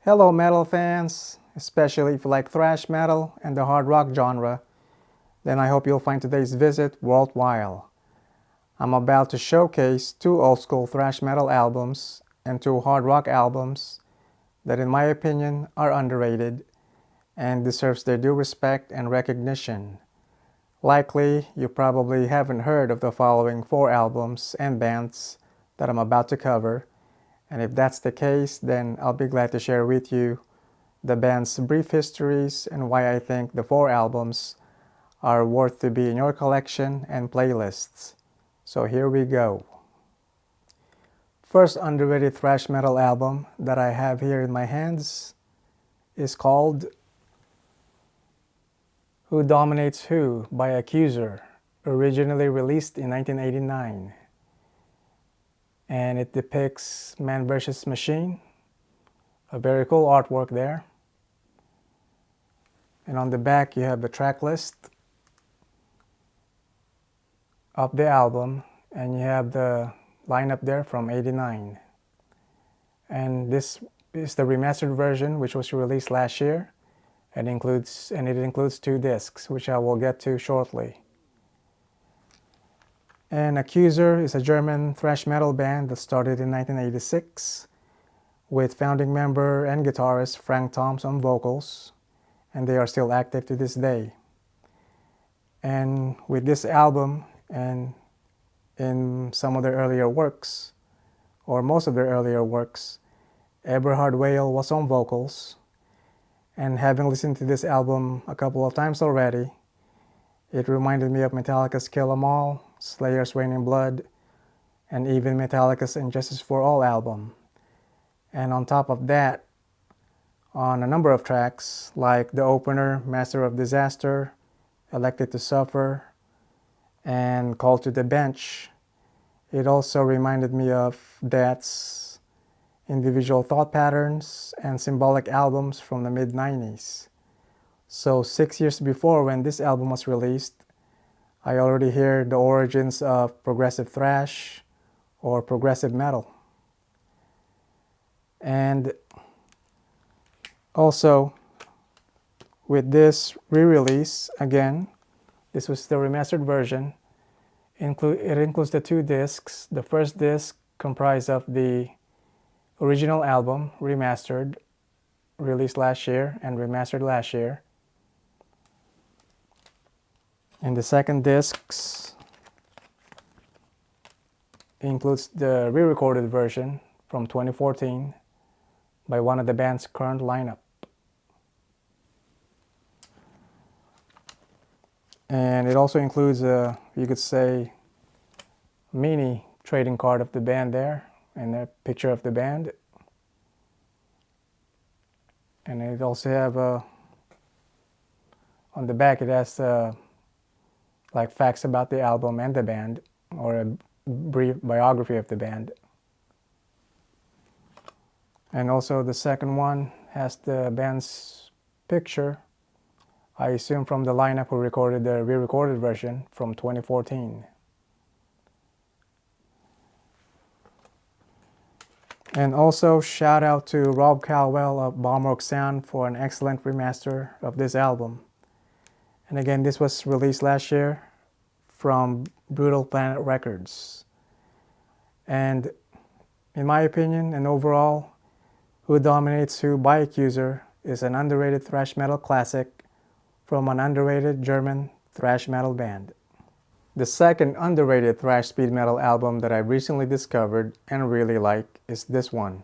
Hello metal fans, especially if you like thrash metal and the hard rock genre, then I hope you'll find today's visit worthwhile. I'm about to showcase two old school thrash metal albums and two hard rock albums that in my opinion are underrated and deserves their due respect and recognition. Likely, you probably haven't heard of the following four albums and bands that I'm about to cover, and if that's the case, then I'll be glad to share with you the band's brief histories and why I think the four albums are worth to be in your collection and playlists. So here we go. First underrated thrash metal album that I have here in my hands is called Who Dominates Who by Accuser, originally released in 1989. And it depicts Man vs. Machine, a very cool artwork there. And on the back you have the track list of the album, and you have the lineup there from '89. And this is the remastered version, which was released last year, and it includes two discs, which I will get to shortly. And Accuser is a German thrash metal band that started in 1986 with founding member and guitarist Frank Thoms on vocals, and they are still active to this day. And with this album and in some of their earlier works, or most of their earlier works, Eberhard Whale was on vocals, and having listened to this album a couple of times already, it reminded me of Metallica's Kill 'Em All, Slayer's Reign in Blood, and even Metallica's Injustice for All album. And on top of that, on a number of tracks, like the opener, Master of Disaster, Elected to Suffer, and Call to the Bench, it also reminded me of Death's Individual Thought Patterns and Symbolic albums from the mid-90s. So 6 years before when this album was released, I already hear the origins of progressive thrash or progressive metal. And also, with this re-release, again, this was the remastered version. It includes the two discs. The first disc comprised of the original album, remastered, released last year and remastered last year. And the second disc includes the re-recorded version from 2014 by one of the band's current lineup. And it also includes a, you could say, mini trading card of the band there, and a picture of the band. And it also have on the back it has like facts about the album and the band, or a brief biography of the band. And also the second one has the band's picture, I assume from the lineup who recorded the re-recorded version from 2014. And also shout out to Rob Caldwell of Bombworks Sound for an excellent remaster of this album. And again, this was released last year from Brutal Planet Records. And in my opinion and overall, Who Dominates Who by Accuser is an underrated thrash metal classic from an underrated German thrash metal band. The second underrated thrash speed metal album that I recently discovered and really like is this one,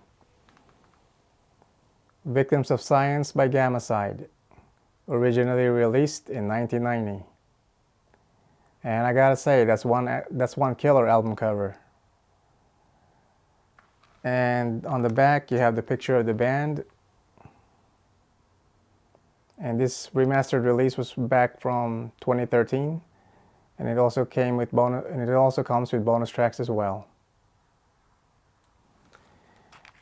Victims of Science by Gammacide, originally released in 1990. And I gotta say, that's one killer album cover. And on the back you have the picture of the band. And this remastered release was back from 2013, and it also comes with bonus tracks as well.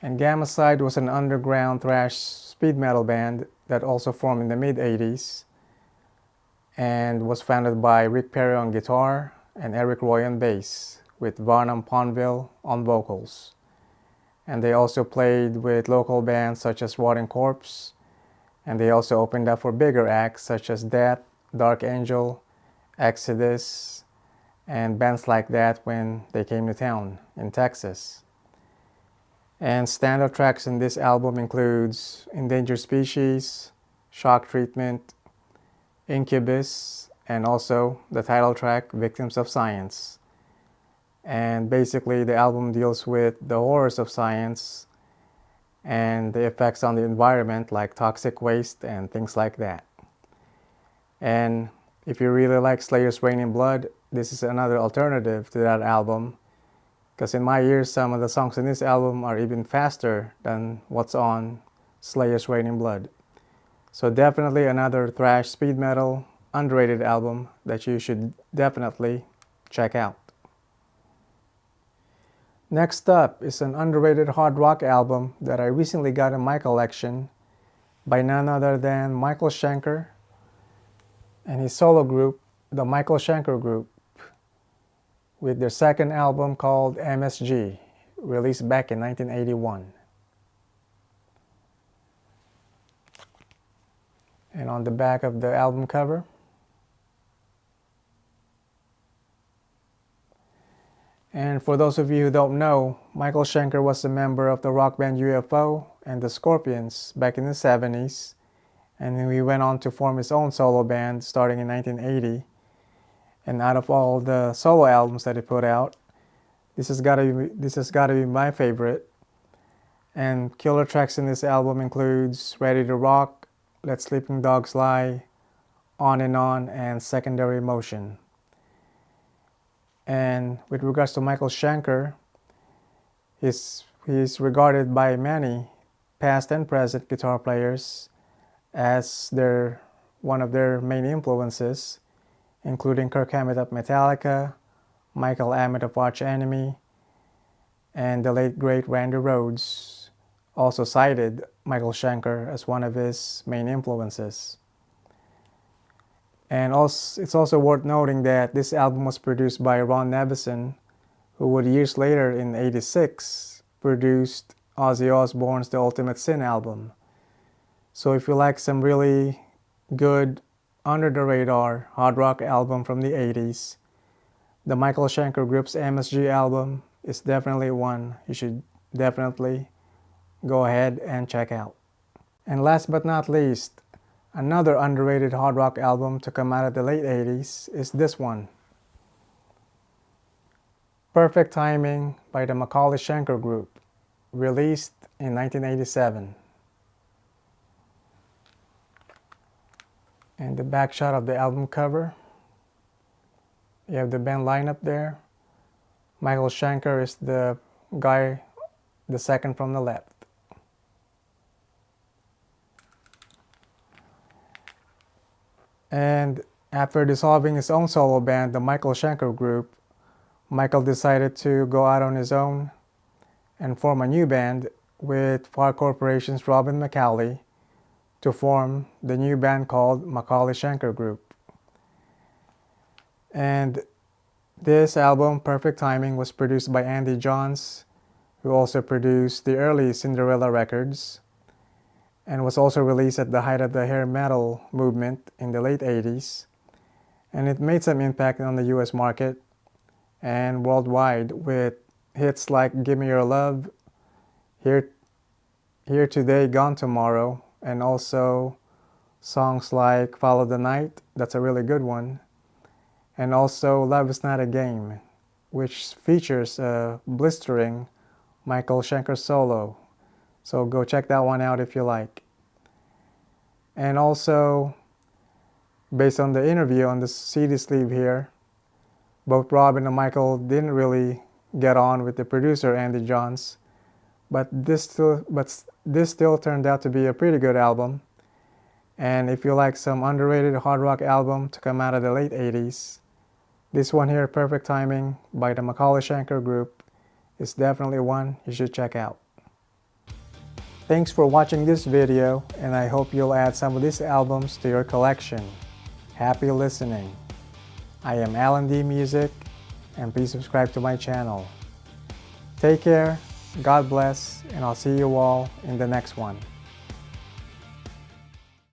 And Gammacide was an underground thrash speed metal band that also formed in the mid-80s and was founded by Rick Perry on guitar and Eric Roy on bass, with Varnum Ponville on vocals. and they also played with local bands such as Rotting Corpse, and they also opened up for bigger acts such as Death, Dark Angel, Exodus, and bands like that when they came to town in Texas. And standout tracks in this album includes Endangered Species, Shock Treatment, Incubus, and also the title track, Victims of Science. And basically the album deals with the horrors of science and the effects on the environment like toxic waste and things like that. And if you really like Slayer's Reign in Blood, this is another alternative to that album, because in my ears some of the songs in this album are even faster than what's on Slayer's Reign in Blood. So definitely another thrash speed metal underrated album that you should definitely check out. Next up is an underrated hard rock album that I recently got in my collection by none other than Michael Schenker and his solo group, the Michael Schenker Group, with their second album called MSG, released back in 1981. And on the back of the album cover, and for those of you who don't know, Michael Schenker was a member of the rock band UFO and the Scorpions back in the 70s, and he went on to form his own solo band starting in 1980. And out of all the solo albums that he put out, this has got to be my favorite. And killer tracks in this album includes Ready to Rock, Let Sleeping Dogs Lie, On, and Secondary Motion. And with regards to Michael Schenker, he's regarded by many past and present guitar players as one of their main influences, including Kirk Hammett of Metallica, Michael Amott of Arch Enemy, and the late great Randy Rhoads also cited Michael Schenker as one of his main influences. And it's also worth noting that this album was produced by Ron Nevison, who would years later in '86 produced Ozzy Osbourne's The Ultimate Sin album. So if you like some really good under the radar hard rock album from the '80s, the Michael Schenker Group's MSG album is definitely one you should definitely go ahead and check out. And last but not least, another underrated hard rock album to come out of the late '80s is this one, Perfect Timing by the McAuley Schenker Group, released in 1987. And the back shot of the album cover, you have the band lineup there. Michael Schenker is the guy, the second from the left. And after dissolving his own solo band, the Michael Schenker Group, Michael decided to go out on his own and form a new band with Far Corporation's Robin McAuley to form the new band called McAuley Schenker Group. And this album, Perfect Timing, was produced by Andy Johns, who also produced the early Cinderella records, and was also released at the height of the hair metal movement in the late '80s. And it made some impact on the US market and worldwide with hits like Give Me Your Love, Here Today, Gone Tomorrow, and also songs like Follow the Night, that's a really good one, and also Love Is Not a Game, which features a blistering Michael Schenker solo. So go check that one out if you like. And also, based on the interview on the CD sleeve here, both Robin and Michael didn't really get on with the producer Andy Johns, but this still turned out to be a pretty good album. And if you like some underrated hard rock album to come out of the late '80s, this one here, Perfect Timing by the McAuley Schenker Group, is definitely one you should check out. Thanks for watching this video, and I hope you'll add some of these albums to your collection. Happy listening. I am Alan D Music, and please subscribe to my channel. Take care, God bless, and I'll see you all in the next one.